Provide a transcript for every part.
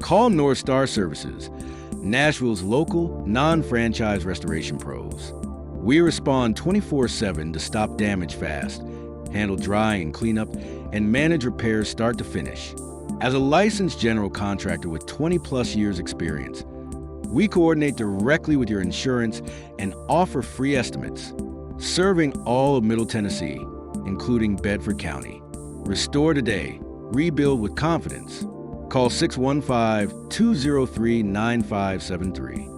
Call North Star Services, Nashville's local, non-franchise restoration pros. We respond 24/7 to stop damage fast, handle dry and cleanup, and manage repairs start to finish. As a licensed general contractor with 20-plus years experience, we coordinate directly with your insurance and offer free estimates, serving all of Middle Tennessee, including Bedford County. Restore today. Rebuild with confidence. Call 615-203-9573.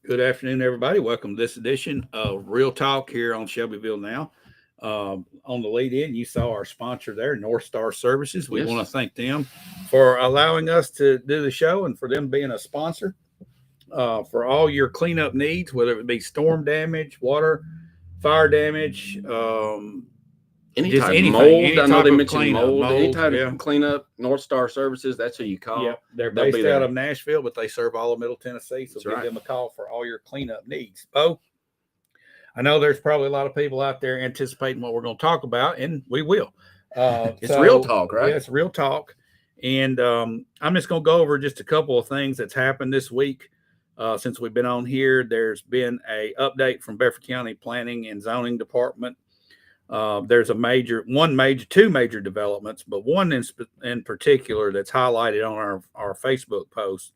Good afternoon, everybody. Welcome to this edition of Real Talk here on Shelbyville Now. On the lead in, you saw our sponsor there, North Star Services. We want to thank them for allowing us to do the show and for them being a sponsor for all your cleanup needs, whether it be storm damage, water, fire damage, any type of mold. I know they mentioned mold. Any type of cleanup, North Star Services, that's who you call. Yeah, they're based out of Nashville, but they serve all of Middle Tennessee. So give them a call for all your cleanup needs. Bo, I know there's probably a lot of people out there anticipating what we're going to talk about, and we will. It's real talk, right? Yeah, it's real talk. And I'm just going to go over just a couple of things that's happened this week since we've been on here. There's been a update from Bedford County Planning and Zoning Department. There's two major developments, but one in particular that's highlighted on our Facebook post.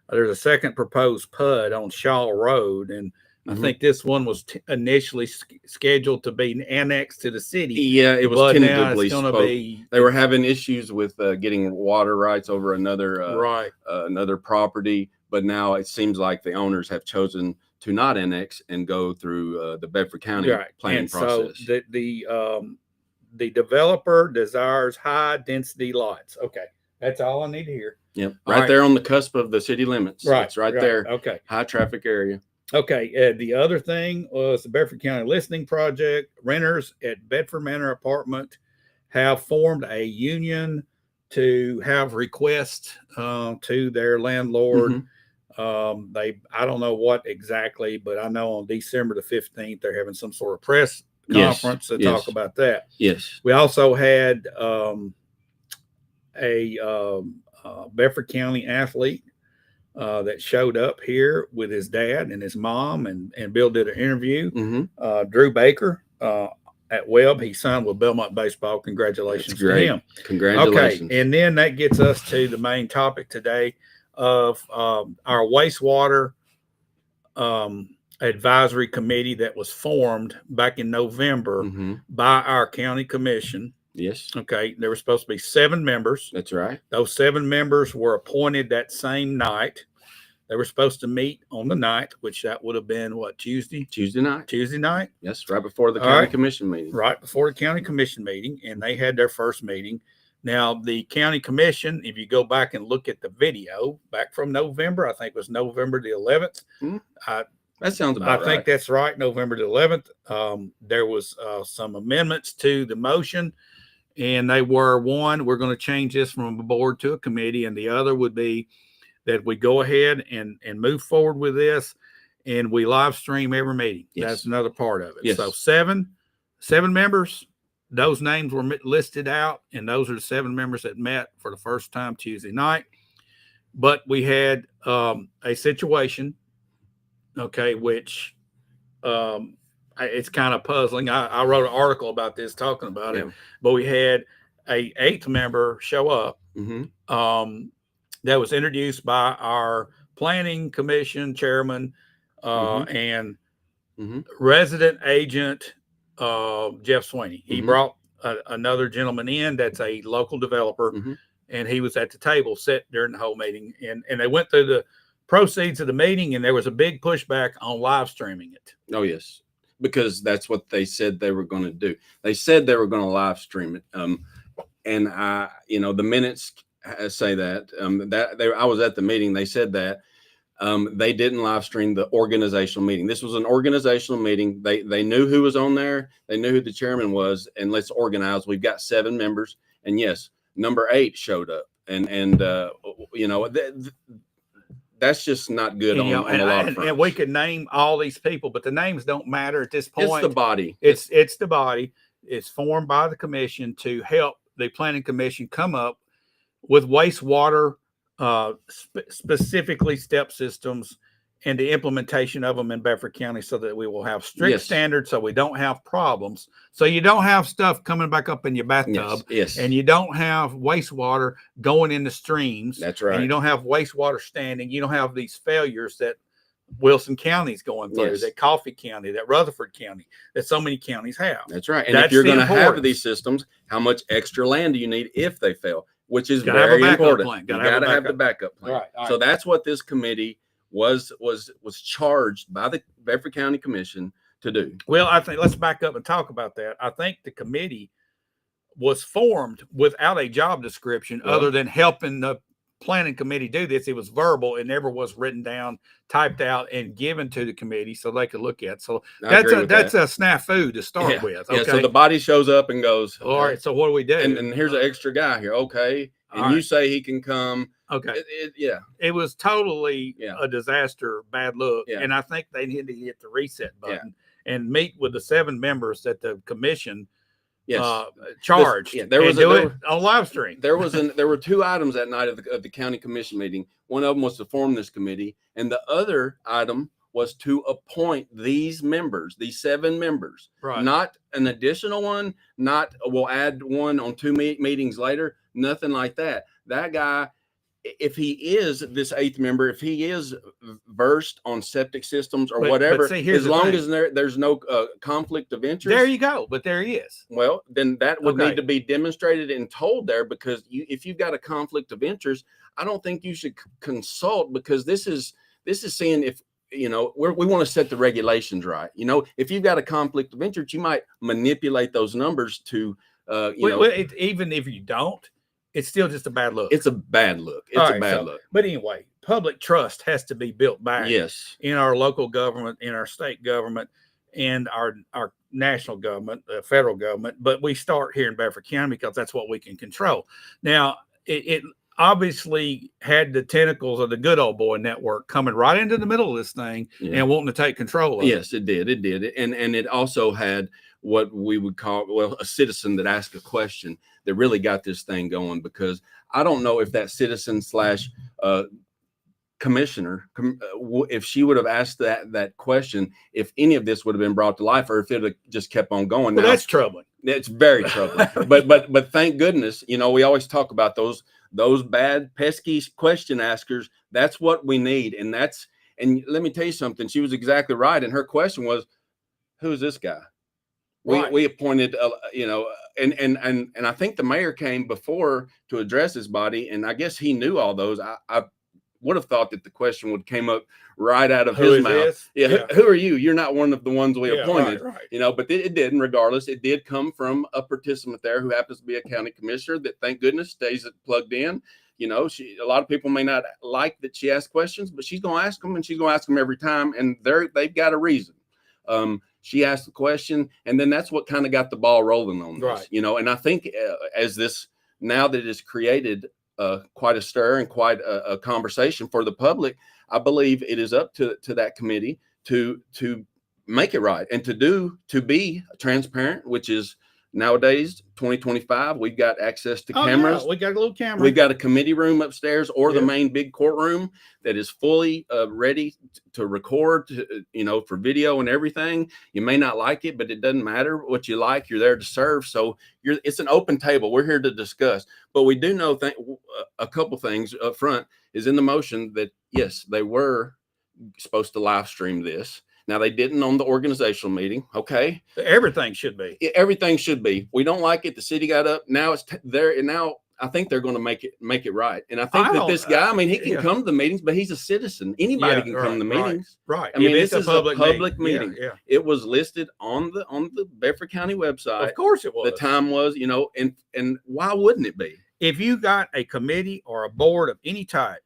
There's a second proposed PUD on Shaw Road, and I think this one was initially scheduled to be annexed to the city. Yeah, it was tentatively supposed to be. They were having issues with getting water rights over another property, but now it seems like the owners have chosen to not annex and go through the Bedford County planning process. So the developer desires high density lots. Okay, that's all I need to hear. Yep, right there on the cusp of the city limits. Right, it's right there. Okay, high traffic area. Okay, the other thing was the Bedford County Listening Project. Renters at Bedford Manor Apartment have formed a union to have requests to their landlord. I don't know what exactly, but I know on December the 15th, they're having some sort of press conference to talk about that. Yes. We also had a Bedford County athlete that showed up here with his dad and his mom, and Bill did an interview. Drew Baker at Webb, he signed with Belmont Baseball. Congratulations to him. Congratulations. Okay, and then that gets us to the main topic today of our wastewater advisory committee that was formed back in November by our county commission. Yes. Okay. There were supposed to be 7 members. That's right. Those 7 members were appointed that same night. They were supposed to meet on the 9th, which that would have been what, Tuesday? Tuesday night. Yes. Right before the county commission meeting. Right before the county commission meeting. And they had their first meeting. Now, the county commission, if you go back and look at the video back from November, I think it was November the 11th. That sounds about right. I think that's right, November the 11th. There was some amendments to the motion, and they were, one, we're going to change this from a board to a committee, and the other would be that we go ahead and move forward with this, and we live stream every meeting. Yes. That's another part of it. Yes. So seven members. Those names were listed out, and those are the 7 members that met for the first time Tuesday night. But we had a situation, okay, which it's kind of puzzling. I wrote an article about this talking about it, but we had a 8th member show up. That was introduced by our planning commission chairman and resident agent Jeff Sweeney. He brought another gentleman in that's a local developer, and he was at the table set during the whole meeting. And they went through the proceeds of the meeting, and there was a big pushback on live streaming it. Oh, yes, because that's what they said they were going to do. They said they were going to live stream it. And the minutes say that I was at the meeting. They said that they didn't live stream the organizational meeting. This was an organizational meeting. They knew who was on there. They knew who the chairman was, and let's organize. We've got 7 members, and yes, number 8 showed up, and that's just not good on a lot of fronts. And we could name all these people, but the names don't matter at this point. It's the body. It's the body. It's formed by the commission to help the planning commission come up with wastewater, specifically step systems, and the implementation of them in Bedford County, so that we will have strict standards, so we don't have problems. So you don't have stuff coming back up in your bathtub, and you don't have wastewater going into streams. That's right. And you don't have wastewater standing. You don't have these failures that Wilson County's going through, that Coffee County, that Rutherford County, that so many counties have. That's right. And if you're going to have these systems, how much extra land do you need if they fail? Which is very important. You got to have the backup plan. Right. So that's what this committee was charged by the Bedford County Commission to do. Well, I think let's back up and talk about that. I think the committee was formed without a job description other than helping the planning committee do this. It was verbal. It never was written down, typed out, and given to the committee so they could look at. So that's a snafu to start with. Okay. Yeah, so the body shows up and goes, okay. All right, so what do we do? And here's an extra guy here. Okay. And you say he can come. Okay. It was totally a disaster, bad look. Yeah. And I think they need to hit the reset button and meet with the 7 members that the commission charged. There was it on live stream. There were 2 items that night of the county commission meeting. One of them was to form this committee, and the other item was to appoint these members, these 7 members. Right. Not an additional one. Not we'll add one on 2 meetings later. Nothing like that. That guy, if he is this 8th member, if he is versed on septic systems or whatever, as long as there's no conflict of interest. There you go. But there he is. Well, then that would need to be demonstrated and told there, because if you've got a conflict of interest, I don't think you should consult, because this is saying if, we want to set the regulations right. If you've got a conflict of interest, you might manipulate those numbers to, even if you don't, it's still just a bad look. It's a bad look. It's a bad look. But anyway, public trust has to be built back. Yes. In our local government, in our state government, and our national government, the federal government. But we start here in Bedford County because that's what we can control. Now, it obviously had the tentacles of the good old boy network coming right into the middle of this thing and wanting to take control of it. Yes, it did. It did. And it also had what we would call, a citizen that asked a question that really got this thing going, because I don't know if that citizen / commissioner, if she would have asked that question, if any of this would have been brought to life, or if it would have just kept on going. Well, that's troubling. It's very troubling. but thank goodness, we always talk about those bad, pesky question askers. That's what we need. And let me tell you something. She was exactly right. And her question was, who's this guy? We appointed, and I think the mayor came before to address his body, and I guess he knew all those. I would have thought that the question would came up right out of his mouth. Who are you? You're not one of the ones we appointed. Right. But it didn't. Regardless, it did come from a participant there who happens to be a county commissioner that, thank goodness, stays plugged in. A lot of people may not like that she asks questions, but she's going to ask them, and she's going to ask them every time, and they've got a reason. She asked the question, and then that's what kind of got the ball rolling on this, and I think as this, now that it has created quite a stir and quite a conversation for the public, I believe it is up to that committee to make it right and to be transparent, which is Nowadays, 2025, we've got access to cameras. Yeah, we got a little camera. We've got a committee room upstairs or the main big courtroom that is fully ready to record, for video and everything. You may not like it, but it doesn't matter what you like. You're there to serve. So it's an open table. We're here to discuss. But we do know a couple things up front is in the motion that, yes, they were supposed to live stream this. Now, they didn't on the organizational meeting. Okay. Everything should be. Everything should be. We don't like it. The city got up. Now it's there. And now I think they're going to make it right. And I think that this guy, he can come to the meetings, but he's a citizen. Anybody can come to the meetings. Right. I mean, this is a public meeting. Yeah. It was listed on the Bedford County website. Of course it was. The time was, and why wouldn't it be? If you got a committee or a board of any type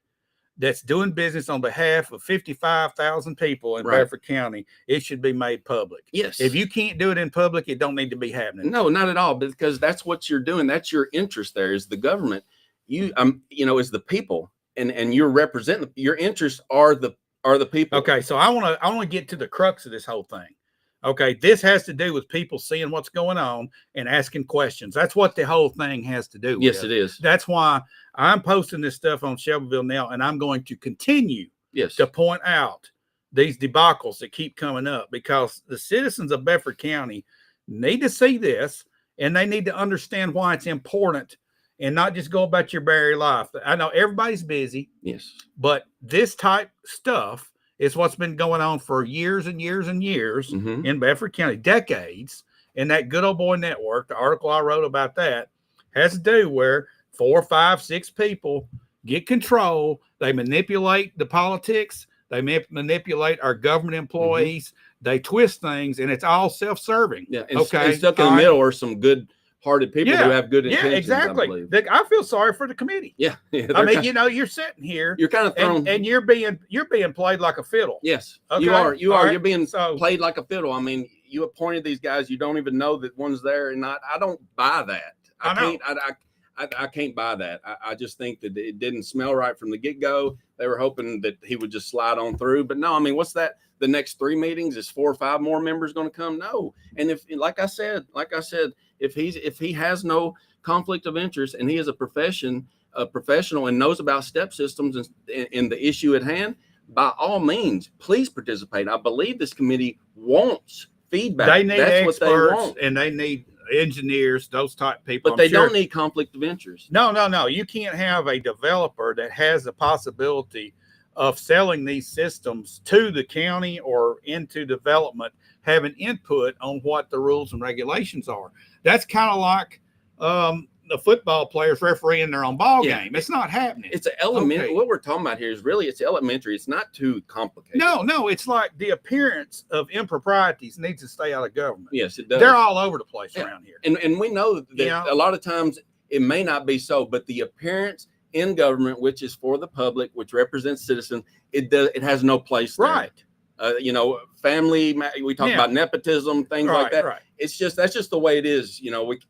that's doing business on behalf of 55,000 people in Bedford County, it should be made public. Yes. If you can't do it in public, it don't need to be happening. No, not at all, because that's what you're doing. That's your interest there is the government. You, is the people, and you're representing your interests are the people. Okay, so I want to get to the crux of this whole thing. Okay, this has to do with people seeing what's going on and asking questions. That's what the whole thing has to do with. Yes, it is. That's why I'm posting this stuff on Shelbyville now, and I'm going to continue to point out these debacles that keep coming up because the citizens of Bedford County need to see this, and they need to understand why it's important and not just go about your merry life. I know everybody's busy. Yes. But this type stuff is what's been going on for years and years and years in Bedford County, decades. And that Good Old Boy Network, the article I wrote about that, has to do where 4, 5, 6 people get control. They manipulate the politics. They manipulate our government employees. They twist things, and it's all self-serving. Yeah, and stuck in the middle are some good-hearted people who have good intentions. Yeah, exactly. I feel sorry for the committee. Yeah. I mean, you're sitting here. You're kind of thrown, and you're being played like a fiddle. Yes, okay? You are. Right. You're being played like a fiddle. I mean, you appointed these guys. You don't even know that one's there, and I don't buy that. I can't buy that. I just think that it didn't smell right from the get-go. They were hoping that he would just slide on through. But no, I mean, what's that? The next 3 meetings is 4 or 5 more members going to come? No. And if, like I said, if he has no conflict of interest and he is a professional and knows about step systems and the issue at hand, by all means, please participate. I believe this committee wants feedback. They need experts and they need engineers, those type people. But they don't need conflict of interest. No. You can't have a developer that has the possibility of selling these systems to the county or into development having input on what the rules and regulations are. That's kind of like the football players refereeing their own ball game. It's not happening. It's an elementary. Okay. What we're talking about here is really it's elementary. It's not too complicated. No. It's like the appearance of improprieties needs to stay out of government. Yes, it does. They're all over the place around here. And we know that a lot of times it may not be so, but the appearance in government, which is for the public, which represents citizens, it has no place there. Right. Family, we talk about nepotism, things like that. Right. That's just the way it is.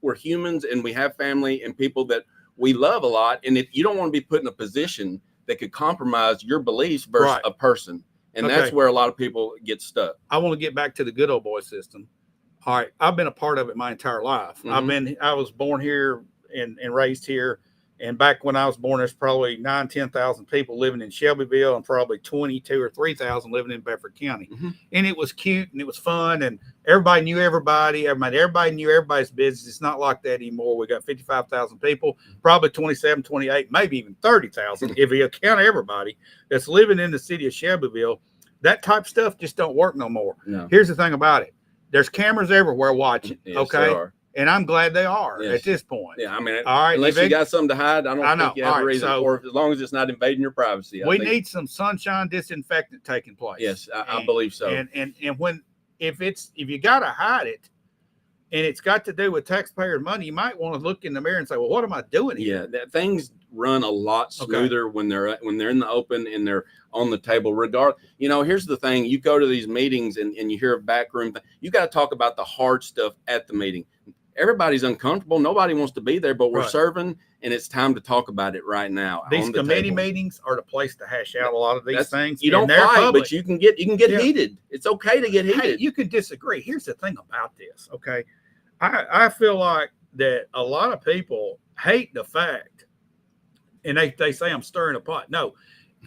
We're humans and we have family and people that we love a lot. And if you don't want to be put in a position that could compromise your beliefs versus a person. And that's where a lot of people get stuck. I want to get back to the good old boy system. All right. I've been a part of it my entire life. I was born here and raised here. And back when I was born, there's probably 10,000 people living in Shelbyville and probably 22 or 3,000 living in Bedford County. And it was cute and it was fun and everybody knew everybody. Everybody knew everybody's business. It's not like that anymore. We got 55,000 people, probably 27, 28, maybe even 30,000 if you count everybody that's living in the city of Shelbyville. That type of stuff just don't work no more. No. Here's the thing about it. There's cameras everywhere watching. Yes, okay. There are. And I'm glad they are at this point. Yeah, I mean, all right, unless you got something to hide, I don't think you have a reason for it, as long as it's not invading your privacy. We need some sunshine disinfectant taking place. Yes, I believe so. And when if you got to hide it, and it's got to do with taxpayer money, you might want to look in the mirror and say, "Well, what am I doing here?" Yeah, things run a lot smoother when they're in the open and they're on the table. Here's the thing: you go to these meetings and you hear a backroom thing. You got to talk about the hard stuff at the meeting. Everybody's uncomfortable. Nobody wants to be there, but we're serving, and it's time to talk about it right now. These committee meetings are the place to hash out a lot of these things. You don't fight, but you can get heated. It's okay to get heated. Hey, you can disagree. Here's the thing about this, okay? I feel like that a lot of people hate the fact, and they say I'm stirring a pot. No,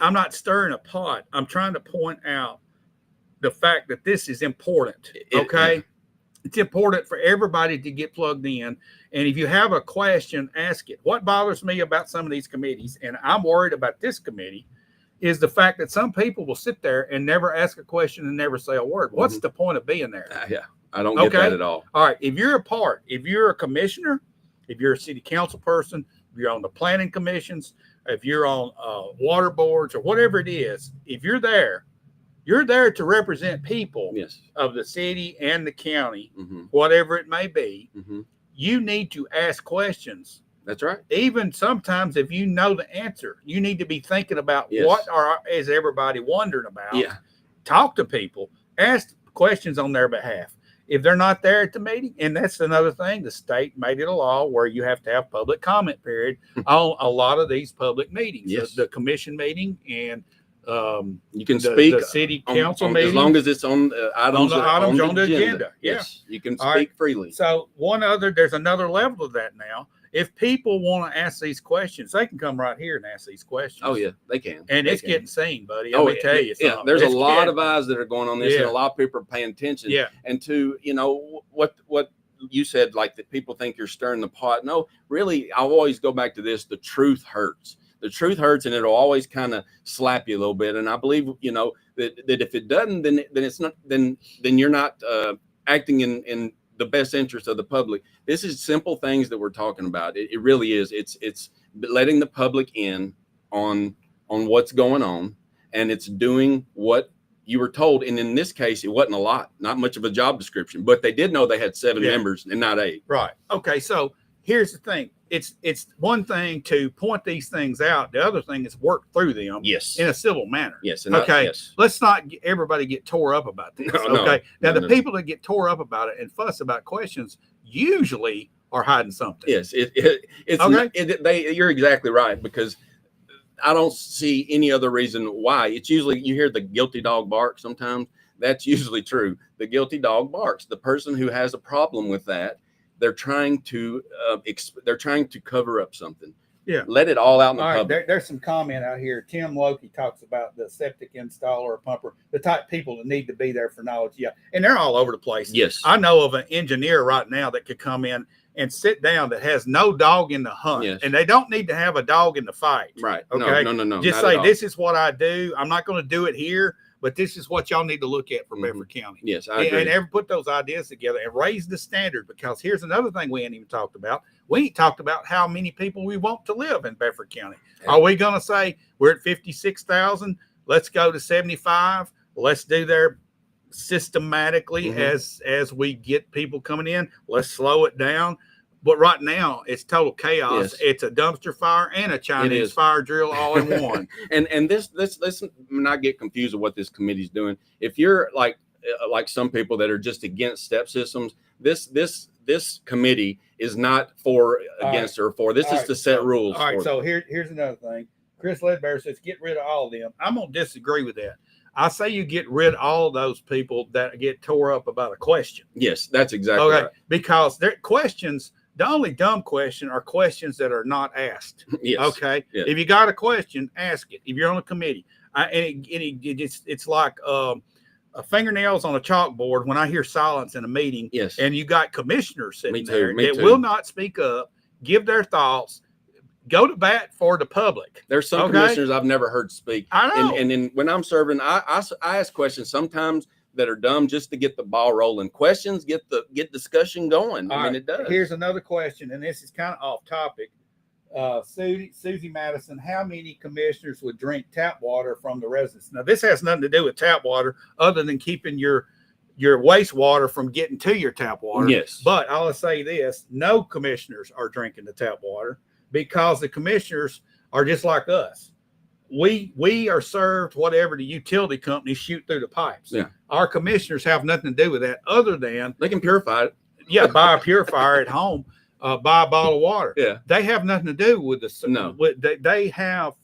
I'm not stirring a pot. I'm trying to point out the fact that this is important. Okay. It's important for everybody to get plugged in. And if you have a question, ask it. What bothers me about some of these committees, and I'm worried about this committee, is the fact that some people will sit there and never ask a question and never say a word. What's the point of being there? Yeah, I don't get that at all. All right. If you're if you're a commissioner, if you're a city council person, if you're on the planning commissions, if you're on water boards or whatever it is, if you're there to represent people of the city and the county, whatever it may be. You need to ask questions. That's right. Even sometimes if you know the answer, you need to be thinking about what is everybody wondering about. Talk to people, ask questions on their behalf. If they're not there at the meeting, and that's another thing, the state made it a law where you have to have public comment period on a lot of these public meetings, the commission meeting and you can speak the city council meeting as long as it's on items on the agenda. Yes, you can speak freely. So there's another level of that now. If people want to ask these questions, they can come right here and ask these questions. Oh yeah, they can. And it's getting seen, buddy. Let me tell you something. There's a lot of eyes that are going on this, and a lot of people are paying attention. And to what you said, like that people think you're stirring the pot. No, really, I always go back to this: the truth hurts. The truth hurts, and it'll always kind of slap you a little bit. And I believe, that if it doesn't, then it's not. Then you're not acting in the best interest of the public. This is simple things that we're talking about. It really is. It's letting the public in on what's going on, and it's doing what you were told. And in this case, it wasn't a lot, not much of a job description, but they did know they had 7 members and not 8. Right. Okay. So here's the thing. It's one thing to point these things out. The other thing is work through them in a civil manner. Yes. Let's not everybody get tore up about this. The people that get tore up about it and fuss about questions usually are hiding something. Yes. You're exactly right, because I don't see any other reason why. It's usually, you hear the guilty dog bark sometimes. That's usually true. The guilty dog barks. The person who has a problem with that, they're trying to cover up something. Let it all out in the public. There's some comment out here. Tim Loki talks about the septic installer or pumper, the type of people that need to be there for knowledge. And they're all over the place. Yes. I know of an engineer right now that could come in and sit down that has no dog in the hunt. And they don't need to have a dog in the fight. Right. Okay. No. Just say, this is what I do. I'm not going to do it here, but this is what y'all need to look at for Bedford County. Yes, I agree. And ever put those ideas together and raise the standard, because here's another thing we ain't even talked about. We ain't talked about how many people we want to live in Bedford County. Are we going to say we're at 56,000? Let's go to 75. Let's do there systematically as we get people coming in. Let's slow it down. But right now, it's total chaos. It's a dumpster fire and a Chinese fire drill all in one. and this let's not get confused with what this committee's doing. If you're like some people that are just against step systems, this committee is not for against or for. This is to set rules. All right. So here's another thing. Chris Ledbetter says get rid of all of them. I'm gonna disagree with that. I say you get rid of all of those people that get tore up about a question. Yes, that's exactly right. Because their questions. The only dumb question are questions that are not asked. Yes. Okay. Yes. If you got a question, ask it. If you're on a committee, it's like fingernails on a chalkboard. When I hear silence in a meeting, and you got commissioners sitting there that will not speak up, give their thoughts, go to bat for the public. There's some commissioners I've never heard speak. I know. And when I'm serving, I ask questions sometimes that are dumb just to get the ball rolling. Questions get discussion going. It does. Here's another question, and this is kind of off topic. Susie Madison, how many commissioners would drink tap water from the residents? Now, this has nothing to do with tap water other than keeping your wastewater from getting to your tap water. Yes. But I'll say this, no commissioners are drinking the tap water because the commissioners are just like us. We are served whatever the utility companies shoot through the pipes. Yeah. Our commissioners have nothing to do with that other than they can purify it. Yeah, buy a purifier at home, buy a bottle of water. Yeah. They have nothing to do with the no. They have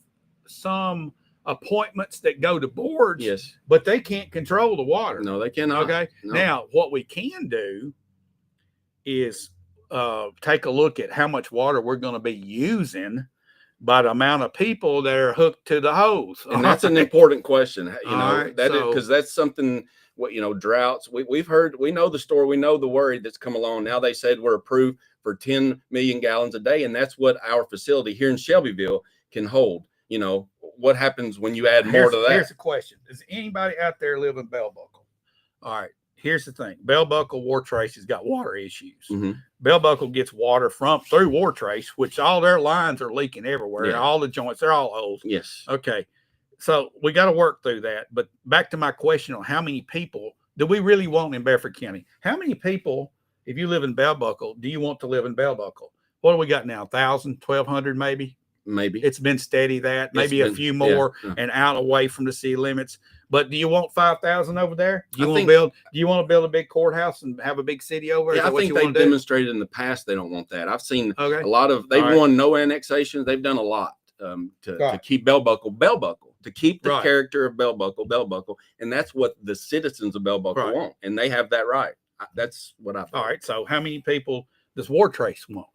some appointments that go to boards. Yes. But they can't control the water. No, they cannot. Okay. No. Now, what we can do is take a look at how much water we're going to be using by the amount of people that are hooked to the hose. And that's an important question, because that's something, droughts. We've heard, we know the story, we know the worry that's come along. Now they said we're approved for 10 million gallons a day, and that's what our facility here in Shelbyville can hold. What happens when you add more to that? Here's the question. Does anybody out there live in Bell Buckle? All right. Here's the thing. Bell Buckle War Trace has got water issues. Mm-hmm. Bell Buckle gets water through War Trace, which all their lines are leaking everywhere. Yeah. All the joints, they're all old. Yes. Okay. So we got to work through that. But back to my question on how many people do we really want in Bedford County? How many people, if you live in Bell Buckle, do you want to live in Bell Buckle? What do we got now? 1,000, 1,200 maybe? Maybe. It's been steady that. Maybe a few more and out away from the city limits. But do you want 5,000 over there? Do you want to build a big courthouse and have a big city over there? Yeah, I think they've demonstrated in the past they don't want that. I've seen a lot of, they've won no annexations. They've done a lot to keep Bell Buckle, to keep the character of Bell Buckle. And that's what the citizens of Bell Buckle want. And they have that right. That's what I thought. All right. So how many people does War Trace want?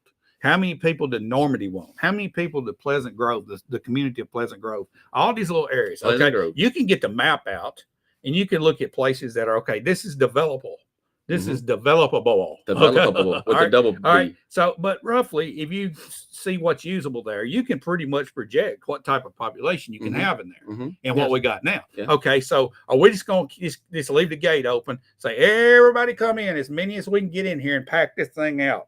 How many people did Normandy want? How many people did Pleasant Grove, the community of Pleasant Grove, all these little areas? Okay, you can get the map out and you can look at places that are this is developable. This is developable. Developable with a double B. All right. So, but roughly, if you see what's usable there, you can pretty much project what type of population you can have in there and what we got now. Yeah. Okay. So, are we just going to just leave the gate open, say, everybody come in, as many as we can get in here and pack this thing out?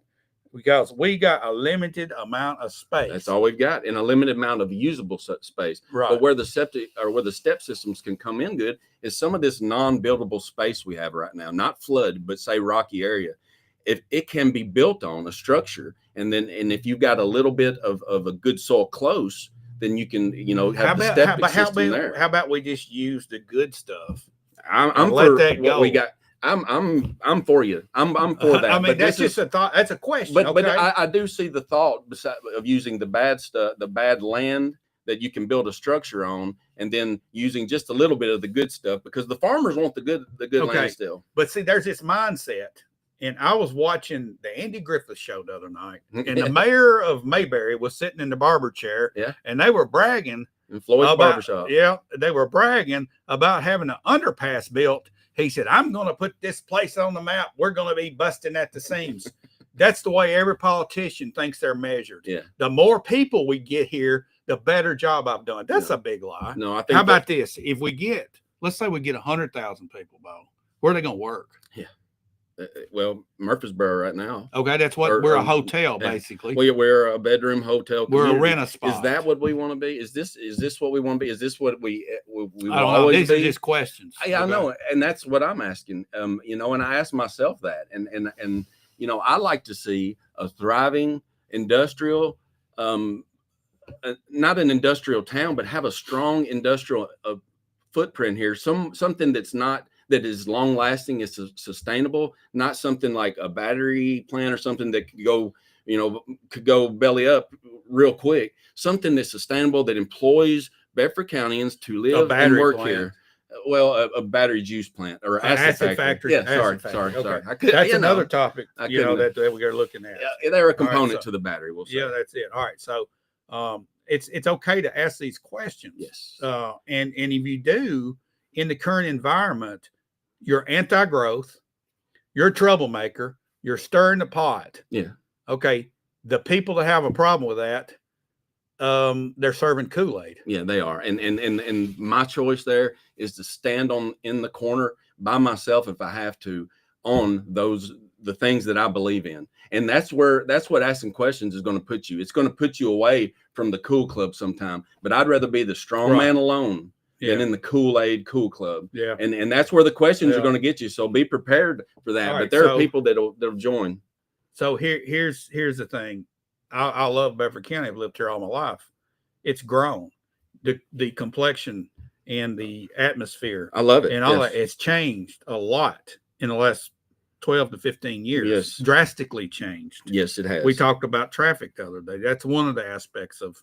Because we got a limited amount of space. That's all we've got, and a limited amount of usable space. Right. But where the step systems can come in good is some of this non-buildable space we have right now, not flood, but say rocky area. If it can be built on a structure, and if you've got a little bit of a good soil close, then you can, have the stepping system there. How about we just use the good stuff? I'm for that what we got. I'm for you. I'm for that. I mean, that's just a thought. That's a question. But I do see the thought of using the bad stuff, the bad land that you can build a structure on, and then using just a little bit of the good stuff, because the farmers want the good land still. But see, there's this mindset, and I was watching the Andy Griffith show the other night, and the mayor of Mayberry was sitting in the barber chair, and they were bragging in Floyd's barbershop. Yeah, they were bragging about having an underpass built. He said, I'm going to put this place on the map. We're going to be busting at the seams. That's the way every politician thinks they're measured. Yeah. The more people we get here, the better job I've done. That's a big lie. No, I think. How about this? If let's say we get 100,000 people, Bo, where are they going to work? Yeah. Well, Murfreesboro right now. Okay, that's what we're a hotel basically. We're a bedroom hotel. We're a rent a spot. Is that what we want to be? Is this what we want to be? Is this what we will always be? These are just questions. I know, and that's what I'm asking. And I ask myself that, and I like to see a thriving industrial, not an industrial town, but have a strong industrial footprint here. Something that is long lasting, is sustainable, not something like a battery plant or something that could go belly up real quick. Something that's sustainable, that employs Bedford Countyans to live and work here. Well, a battery juice plant or acid factory. Yeah, sorry. That's another topic, that we are looking at. Yeah, they're a component to the battery. We'll say. Yeah, that's it. All right. So it's okay to ask these questions. Yes. And if you do, in the current environment, you're anti-growth, you're a troublemaker, you're stirring the pot. Yeah. Okay. The people that have a problem with that, they're serving Kool-Aid. Yeah, they are. And my choice there is to stand in the corner by myself, if I have to, on the things that I believe in. And that's what asking questions is going to put you. It's going to put you away from the cool club sometime. But I'd rather be the strong man alone than in the Kool-Aid cool club. Yeah. And that's where the questions are going to get you. So be prepared for that. But there are people that'll join. So here's the thing. I love Bedford County. I've lived here all my life. It's grown. The complexion and the atmosphere. I love it. And all that. It's changed a lot in the last 12 to 15 years. Yes. Drastically changed. Yes, it has. We talked about traffic the other day. That's one of the aspects of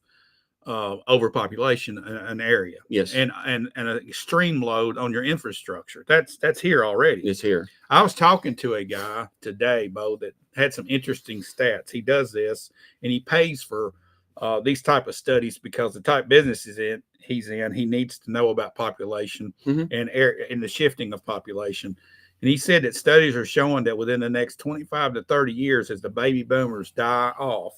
overpopulation in an area. Yes. And an extreme load on your infrastructure. That's here already. It's here. I was talking to a guy today, Bo, that had some interesting stats. He does this, and he pays for these type of studies because the type of business he's in, he needs to know about population and the shifting of population. And he said that studies are showing that within the next 25 to 30 years, as the baby boomers die off,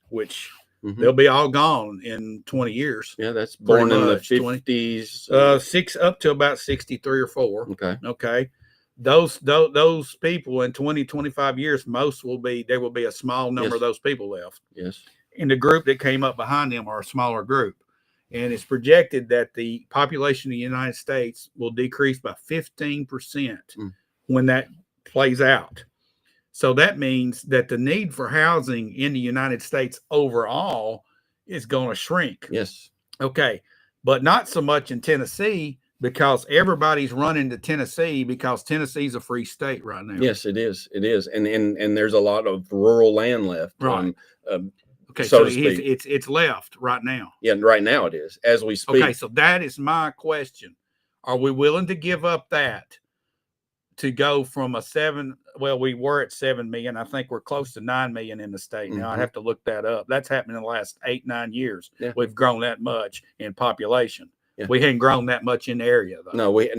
which they'll be all gone in 20 years. Yeah, that's born in the 50s. Six up to about 63 or 4. Okay. Those people in 20, 25 years, there will be a small number of those people left. Yes. And the group that came up behind them are a smaller group. And it's projected that the population of the United States will decrease by 15% when that plays out. So that means that the need for housing in the United States overall is going to shrink. Yes. Okay. But not so much in Tennessee, because everybody's running to Tennessee because Tennessee's a free state right now. Yes, it is. It is. And there's a lot of rural land left. Right. Okay, so it's left right now. Yeah, right now it is, as we speak. Okay, so that is my question. Are we willing to give up that to go from we were at 7 million. I think we're close to 9 million in the state. Now I have to look that up. That's happened in the last 8-9 years. Yeah. We've grown that much in population. Yeah. We hadn't grown that much in the area, though. No, we're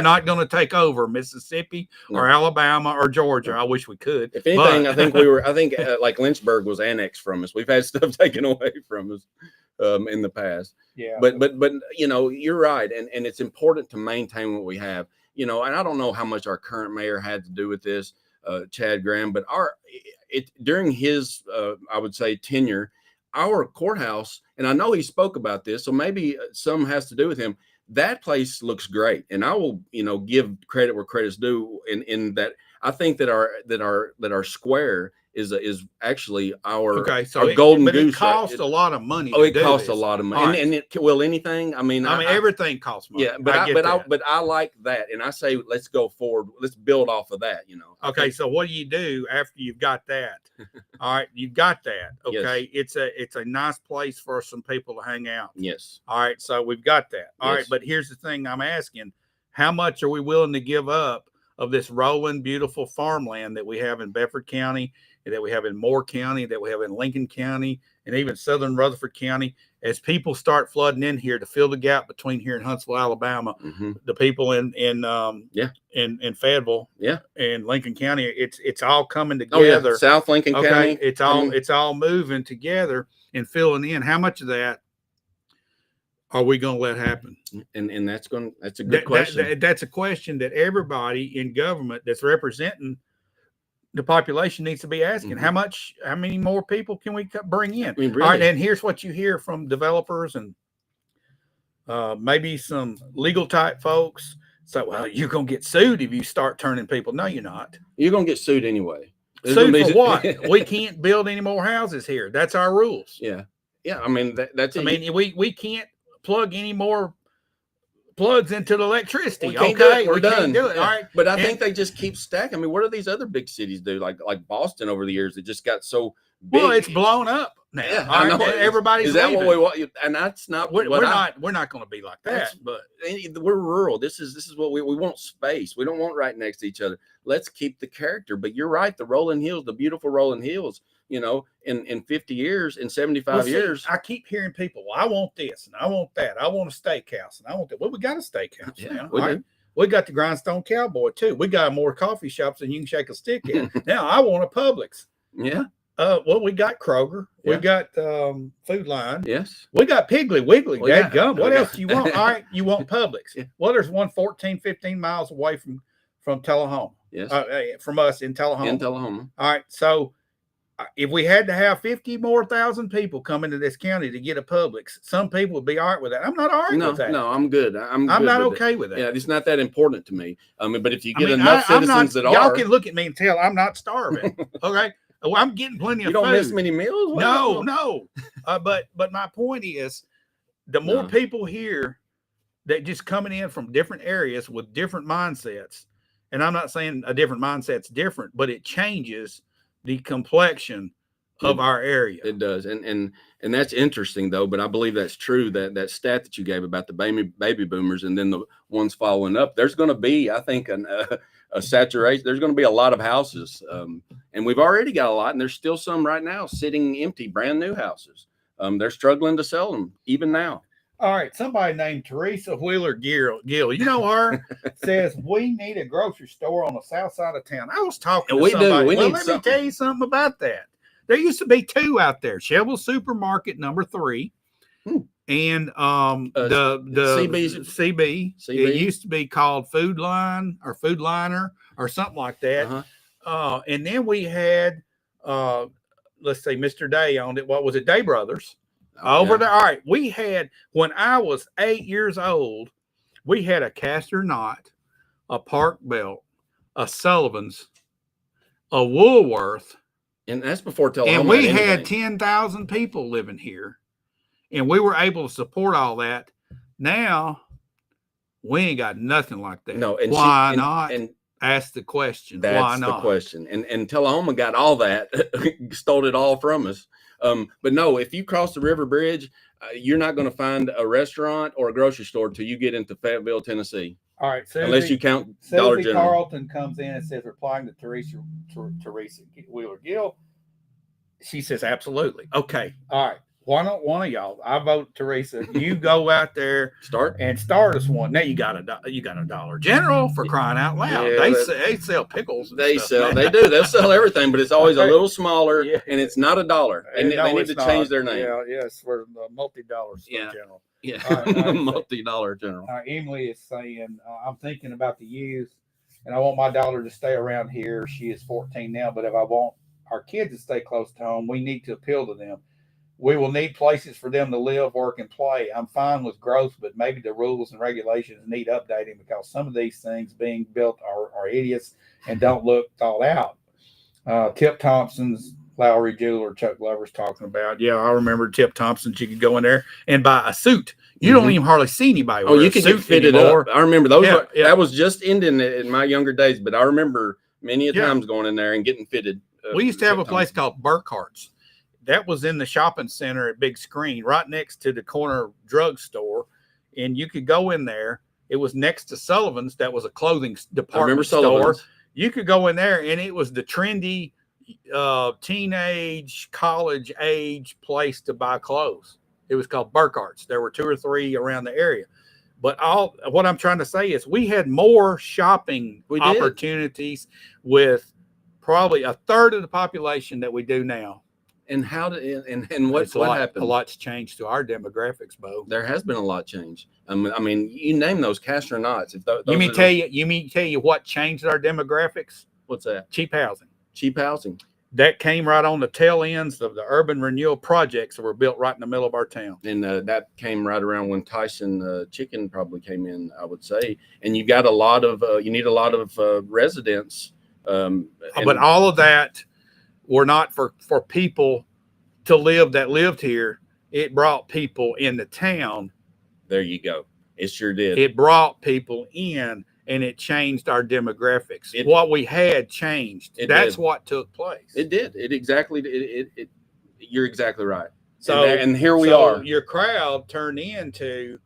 not going to take over Mississippi or Alabama or Georgia. I wish we could. If anything, I think like Lynchburg was annexed from us. We've had stuff taken away from us in the past. Yeah. But you're right, and it's important to maintain what we have. And I don't know how much our current mayor had to do with this, Chad Graham, but during his I would say tenure, our courthouse, and I know he spoke about this, so maybe some has to do with him. That place looks great, and I will, give credit where credit's due. In that, I think that our square is actually our golden goose. It costs a lot of money. Oh, it costs a lot of money, and it will anything. I mean, everything costs money. Yeah, but I like that, and I say let's go forward. Let's build off of that. Okay, so what do you do after you've got that? All right, you've got that. Okay, yes. It's a nice place for some people to hang out. Yes. All right, so we've got that. All right, but here's the thing I'm asking: how much are we willing to give up of this rolling, beautiful farmland that we have in Bedford County, that we have in Moore County, that we have in Lincoln County, and even southern Rutherford County, as people start flooding in here to fill the gap between here and Huntsville, Alabama, the people in Fayetteville, and Lincoln County, it's all coming together. Oh, yeah. South Lincoln County, it's all moving together and filling in. How much of that are we going to let happen? And that's a good question. That's a question that everybody in government that's representing the population needs to be asking. How many more people can we bring in? I mean, really. All right, and here's what you hear from developers and maybe some legal type folks. So, well, you're going to get sued if you start turning people. No, you're not. You're going to get sued anyway. Sued for what? We can't build any more houses here. That's our rules. Yeah. Yeah. I mean, that's. I mean, we can't plug any more plugs into the electricity. We we're done. Can't do it. Yeah. All right. But I think they just keep stacking. I mean, what do these other big cities do? Like Boston over the years, it just got so big. Well, it's blown up now. Yeah, I know. Everybody's is that leaving. what we want? And that's not. We're not going to be like that. But we're rural. This is what we want. Space. We don't want right next to each other. Let's keep the character. But you're right. The rolling hills, the beautiful rolling hills. In 50 years, in 75 years. I keep hearing people, well, I want this and I want that. I want a steakhouse and I want that. Well, we got a steakhouse now. We We got the Grindstone Cowboy too. We got more coffee shops than you can shake a stick at. Now I want a Publix. Yeah. Well, we got Kroger. Yeah. We got Food Line. Yes. We got Piggly Wiggly. Gum. What else do you want? All right, you want Publix. Yeah. Well, there's one 14, 15 miles away from Tullahoma. Yes. From us in Tullahoma. In Tullahoma. All right, so if we had to have 50,000 more people come into this county to get a Publix, some people would be all right with that. I'm not all right with that. No, I'm good. I'm not okay with that. Yeah, it's not that important to me. But if you get enough citizens y'all can look at me and tell I'm not starving. Okay. Well, I'm getting plenty of food. You don't miss many meals? No. But my point is, the more people here that just coming in from different areas with different mindsets, and I'm not saying a different mindset's different, but it changes the complexion of our area. It does. And that's interesting though, but I believe that's true, that stat that you gave about the baby boomers and then the ones following up. There's going to be, I think, a saturation. There's going to be a lot of houses. And we've already got a lot, and there's still some right now sitting empty, brand new houses. They're struggling to sell them even now. All right, somebody named Teresa Wheeler Gill, you know her, says we need a grocery store on the south side of town. I was talking to somebody. Let me tell you something about that. There used to be two out there, Shelbyville Supermarket number 3, and the CB. It used to be called Food Line or Food Liner or something like that. And then we had, let's say, Mr. Day owned it. What was it? Day Brothers. Over there. All right. We had, when I was 8 years old, we had a Castor Knott, a Park Belt, a Sullivan's, a Woolworth. And that's before Tullahoma. And we had 10,000 people living here. And we were able to support all that. Now, we ain't got nothing like that. No. And why not? And ask the question. Why not? That's the question. And Tullahoma got all that, stole it all from us. But no, if you cross the river bridge, you're not going to find a restaurant or a grocery store till you get into Fayetteville, Tennessee. All right. Unless you count Dollar General. Carlton comes in and says, replying to Teresa Wheeler Gill. She says, absolutely. Okay. All right. Why not one of y'all? I vote Teresa. You go out there, start us one. Now you got a Dollar General, for crying out loud. Yeah, they sell pickles. They do. They'll sell everything, but it's always a little smaller, and it's not $1. And they need to change their name. Yes, we're the multi-dollar general. Yeah, right, multi-dollar general. Emily is saying, I'm thinking about the youth, and I want my daughter to stay around here. She is 14 now, but if I want our kids to stay close to home, we need to appeal to them. We will need places for them to live, work, and play. I'm fine with growth, but maybe the rules and regulations need updating because some of these things being built are idiots and don't look thought out. Tip Thompson's Lowry Jeweler, Chuck Glover's talking about. Yeah, I remember Tip Thompson. You could go in there and buy a suit. You don't even hardly see anybody wear you can get fitted up. I remember those. That was just ending in my younger days, but I remember many times going in there and getting fitted. We used to have a place called Burkhart's. That was in the shopping center at Big Screen, right next to the corner drugstore. And you could go in there. It was next to Sullivan's. That was a clothing department store. You could go in there, and it was the trendy teenage, college age place to buy clothes. It was called Burkhart's. There were 2 or 3 around the area. But what I'm trying to say is we had more shopping opportunities with probably a third of the population that we do now. And what happened? A lot's changed to our demographics, Bo. There has been a lot change. I mean, you name those Castor Knotts. You mean tell you what changed our demographics? What's that? Cheap housing. Cheap housing. That came right on the tail ends of the urban renewal projects that were built right in the middle of our town. And that came right around when Tyson Chicken probably came in, I would say. And you got a lot of you need a lot of residents. But all of that were not for people to live that lived here. It brought people in the town. There you go. It sure did. It brought people in, and it changed our demographics. What we had changed. That's what took place. It did. You're exactly right. So and here we are. Your crowd turned into,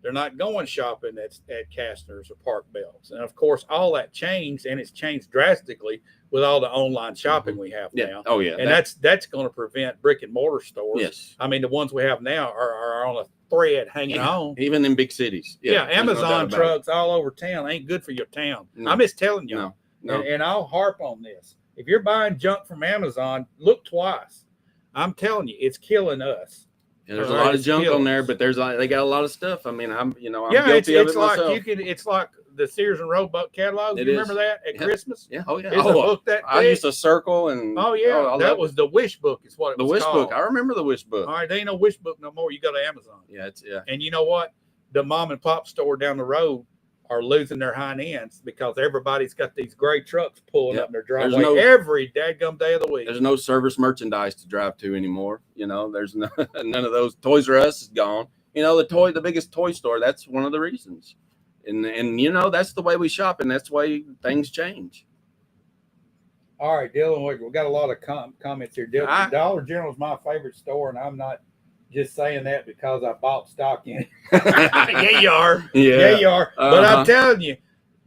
they're not going shopping at Castner's or Park Belts. And of course, all that changed, and it's changed drastically with all the online shopping we have now. Oh yeah. And that's going to prevent brick and mortar stores. Yes. I mean, the ones we have now are on a thread hanging on. Even in big cities. Yeah. Amazon trucks all over town ain't good for your town. No. I'm just telling you. No. And I'll harp on this. If you're buying junk from Amazon, look twice. I'm telling you, it's killing us. And there's a lot of junk on there, but they got a lot of stuff. I mean, I'm guilty of it myself. It's like the Sears and Roebuck catalog. You remember that at Christmas? Yeah. Oh yeah. It's a book that I used to circle and. Oh yeah, that was the wish book. Is what it was called. The wish book. I remember the wish book. All right, there ain't no wish book no more. You go to Amazon. Yeah, And you know what? The mom and pop store down the road are losing their hind ends because everybody's got these gray trucks pulling up in their driveway every dadgum day of the week. There's no service merchandise to drive to anymore. There's none of those. Toys R Us is gone. The biggest toy store. That's one of the reasons. And that's the way we shop, and that's the way things change. All right, Dylan, we got a lot of comments here. Dylan, Dollar General is my favorite store, and I'm not just saying that because I bought stock in it. Yeah, you are. Yeah, you are. But I'm telling you,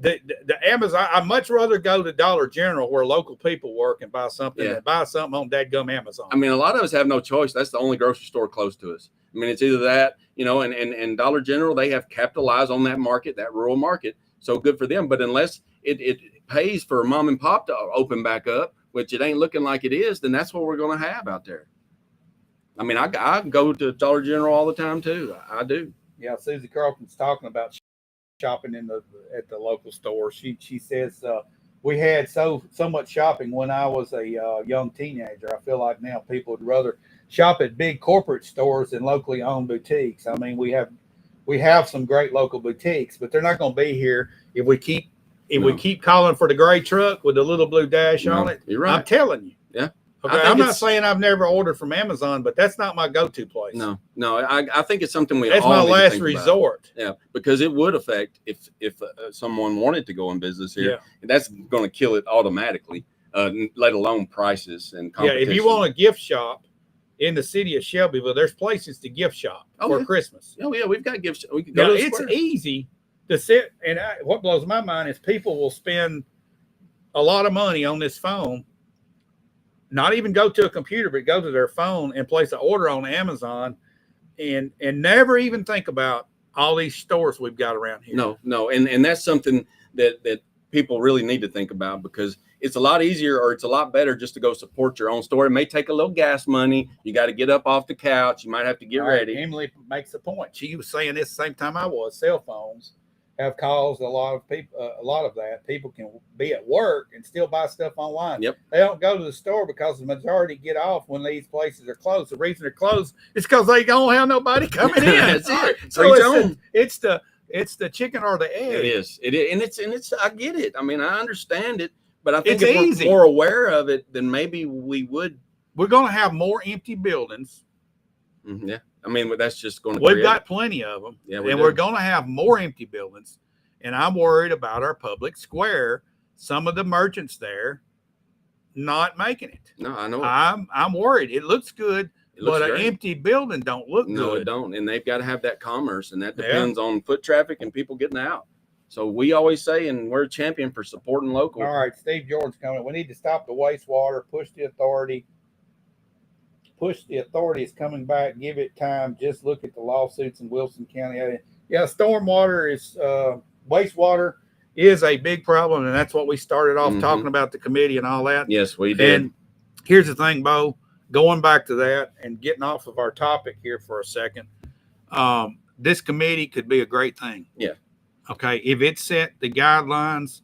the Amazon, I'd much rather go to Dollar General where local people work and buy something than buy something on dadgum Amazon. I mean, a lot of us have no choice. That's the only grocery store close to us. I mean, it's either that, and Dollar General, they have capitalized on that market, that rural market. So good for them. But unless it pays for mom and pop to open back up, which it ain't looking like it is, then that's what we're going to have out there. I mean, I go to Dollar General all the time too. I do. Yeah, Susie Carlton's talking about shopping at the local store. She says we had so much shopping when I was a young teenager. I feel like now people would rather shop at big corporate stores than locally owned boutiques. I mean, we have some great local boutiques, but they're not going to be here if we keep calling for the gray truck with the little blue dash on it. You're right. I'm telling you. Yeah. Okay, I'm not saying I've never ordered from Amazon, but that's not my go-to place. No, I think it's something that's all my last resort. Yeah, because it would affect if someone wanted to go in business here. Yeah. And that's going to kill it automatically. Let alone prices and competition. Yeah, if you want a gift shop in the city of Shelbyville, there's places to gift shop for Christmas. Oh yeah, we've got gifts. We can go to the square. Easy to sit, and what blows my mind is people will spend a lot of money on this phone. Not even go to a computer, but go to their phone and place an order on Amazon, and never even think about all these stores we've got around here. No, and that's something that people really need to think about, because it's a lot easier, or it's a lot better just to go support your own store. It may take a little gas money. You got to get up off the couch. You might have to get ready. Emily makes the point. She was saying this the same time I was. Cell phones have caused a lot of that. People can be at work and still buy stuff online. Yep. They don't go to the store because the majority get off when these places are closed. The reason they're closed is because they don't have nobody coming in. That's it. So it's the chicken or the egg. It is. And it's I get it. I mean, I understand it, but I think if we're more aware of it, then maybe we would. We're going to have more empty buildings. Yeah. I mean, that's just going to. We've got plenty of them, we're going to have more empty buildings. And I'm worried about our public square. Some of the merchants there not making it. No, I know. I'm worried. It looks good, but an empty building don't look good. No, it don't. And they've got to have that commerce, and that depends on foot traffic and people getting out. So we always say, and we're a champion for supporting local. All right, Steve George coming. We need to stop the wastewater. Push the authority is coming back. Give it time. Just look at the lawsuits in Wilson County. Yeah, stormwater is wastewater is a big problem, and that's what we started off talking about, the committee and all that. Yes, we did. And here's the thing, Bo, going back to that and getting off of our topic here for a second, this committee could be a great thing. Yeah. Okay, if it set the guidelines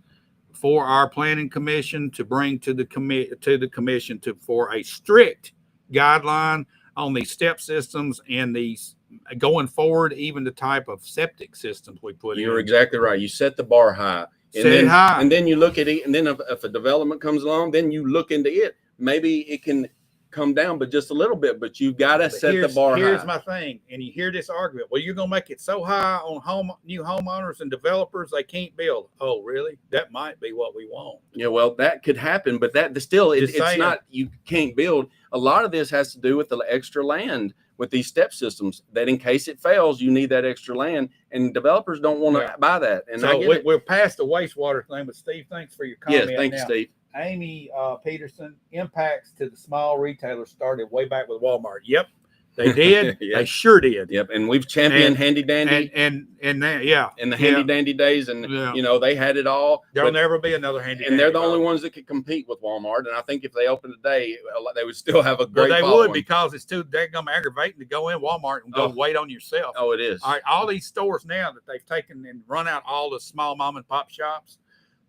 for our planning commission to bring to the commission for a strict guideline on these step systems and these going forward, even the type of septic systems we put in. You're exactly right. You set the bar high. And then you look at it, and then if a development comes along, then you look into it. Maybe it can come down, but just a little bit, but you've got to set the bar high. Here's my thing, and you hear this argument. Well, you're going to make it so high on new homeowners and developers they can't build. Oh, really? That might be what we want. Yeah, well, that could happen, but it's not, you can't build. A lot of this has to do with the extra land with these step systems, that in case it fails, you need that extra land, and developers don't want to buy that. And so we're past the wastewater thing, but Steve, thanks for your comment. Yes, thanks, Steve. Amy Peterson, impacts to the small retailers started way back with Walmart. Yep, they did. Yep. They sure did. Yep, and we've championed handy dandy and in the handy dandy days, and they had it all. There'll never be another handy. And they're the only ones that could compete with Walmart. And I think if they opened today, they would still have a great. Well, they following. would, because it's too daggum aggravating to go in Walmart and go wait on yourself. Oh, it is. All right, all these stores now that they've taken and run out all the small mom and pop shops.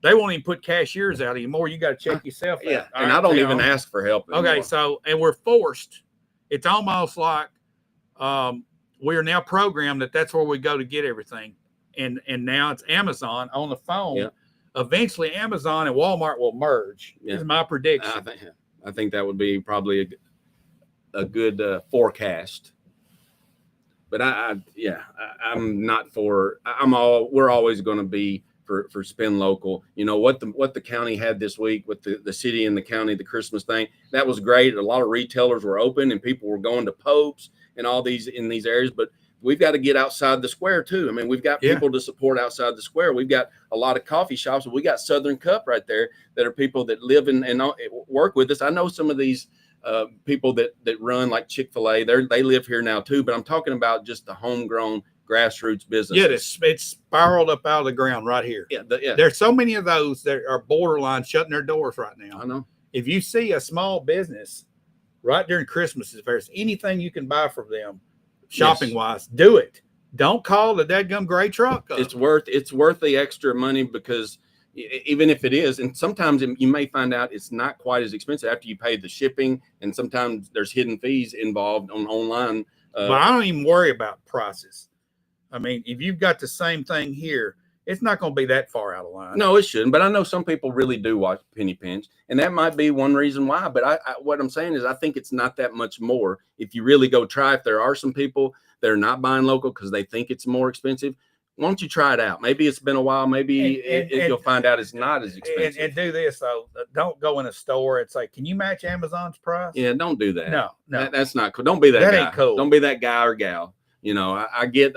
They won't even put cashiers out anymore. You got to check yourself out. Yeah, and I don't even ask for help anymore. Okay, so, and we're forced. It's almost like we are now programmed that's where we go to get everything. And now it's Amazon on the phone. Yeah. Eventually, Amazon and Walmart will merge. Yeah. Is my prediction. I think that would be probably a good forecast. But I'm not for. We're always going to be for spend local. You know what the county had this week with the city and the county, the Christmas thing, that was great. A lot of retailers were open and people were going to Pope's and all these in these areas, but we've got to get outside the square too. I mean, we've got people to support outside the square. We've got a lot of coffee shops. We got Southern Cup right there that are people that live and work with us. I know some of these people that run like Chick-fil-A. They live here now too, but I'm talking about just the homegrown grassroots business. Yeah, it's spiraled up out of the ground right here. Yeah, there's so many of those that are borderline shutting their doors right now. I know. If you see a small business right during Christmas, if there's anything you can buy from them, shopping wise, do it. Don't call the dadgum gray truck up. It's worth the extra money, because even if it is, and sometimes you may find out it's not quite as expensive after you pay the shipping, and sometimes there's hidden fees involved online. But I don't even worry about prices. I mean, if you've got the same thing here, it's not going to be that far out of line. No, it shouldn't. But I know some people really do watch penny pinch, and that might be one reason why. But what I'm saying is, I think it's not that much more. If you really go try, if there are some people that are not buying local because they think it's more expensive, why don't you try it out? Maybe it's been a while. Maybe you'll find out it's not as expensive. And do this, though. Don't go in a store and say, can you match Amazon's price? Yeah, don't do that. No. That's not cool. Don't be that guy. Ain't cool. Don't be that guy or gal. You know, I get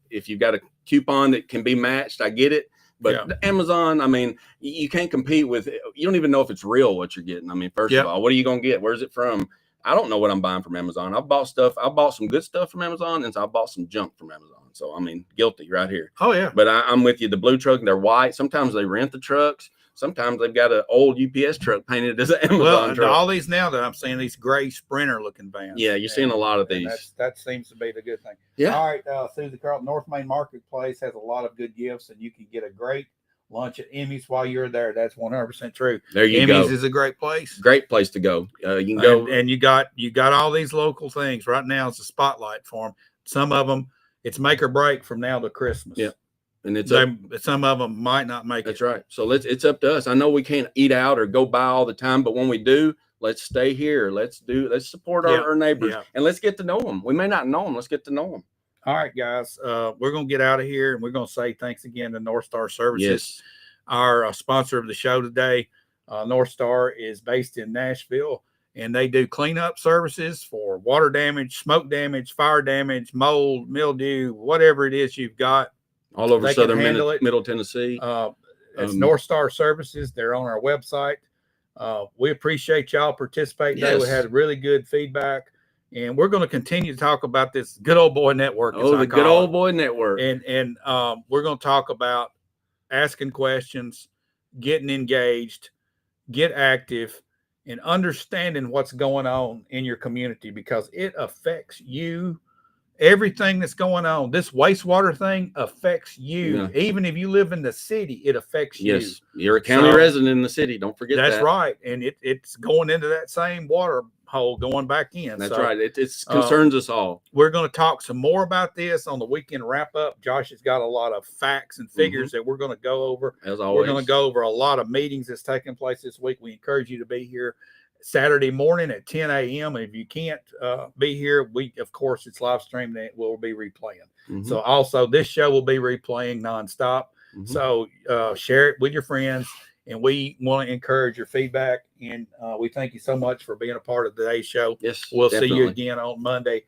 if you've got a coupon that can be matched, I get it. But Amazon, I mean, you can't compete with it. You don't even know if it's real what you're getting. I mean, first of all, what are you going to get? Where's it from? I don't know what I'm buying from Amazon. I bought some good stuff from Amazon, and so I bought some junk from Amazon. So, I mean, guilty right here. Oh, yeah. But I'm with you. The blue truck, they're white. Sometimes they rent the trucks. Sometimes they've got an old UPS truck painted as an Amazon truck. All these now that I'm seeing, these gray Sprinter looking vans. Yeah, you're seeing a lot of these. That seems to be the good thing. Yeah. All right, Susie Carl, North Main Marketplace has a lot of good gifts, and you can get a great lunch at Emmy's while you're there. That's 100% true. There you go. Emmy's is a great place. Great place to go. You can go. And you got all these local things. Right now, it's a spotlight for them. Some of them, it's make or break from now to Christmas. Yeah. And some of them might not make it. That's right. So it's up to us. I know we can't eat out or go buy all the time, but when we do, let's stay here. Let's support our neighbors, and let's get to know them. We may not know them. Let's get to know them. All right, guys. We're going to get out of here, and we're going to say thanks again to North Star Services, our sponsor of the show today. North Star is based in Nashville, and they do cleanup services for water damage, smoke damage, fire damage, mold, mildew, whatever it is you've got. All over southern middle Tennessee. It's North Star Services. They're on our website. We appreciate y'all participating today. We had really good feedback, and we're going to continue to talk about this good old boy network. The good old boy network. And we're going to talk about asking questions, getting engaged, get active, and understanding what's going on in your community, because it affects you. Everything that's going on, this wastewater thing affects you. Yeah. Even if you live in the city, it affects you. Yes, you're a county resident in the city. Don't forget that. That's right. And it's going into that same water hole going back in. That's right. It concerns us all. We're going to talk some more about this on the weekend wrap up. Josh has got a lot of facts and figures that we're going to go over. As always, we're going to go over a lot of meetings that's taking place this week. We encourage you to be here Saturday morning at 10 a.m. If you can't be here, of course, it's live streamed and it will be replaying. So also this show will be replaying nonstop. So share it with your friends, and we want to encourage your feedback. And we thank you so much for being a part of today's show. Yes, we'll see you again on Monday.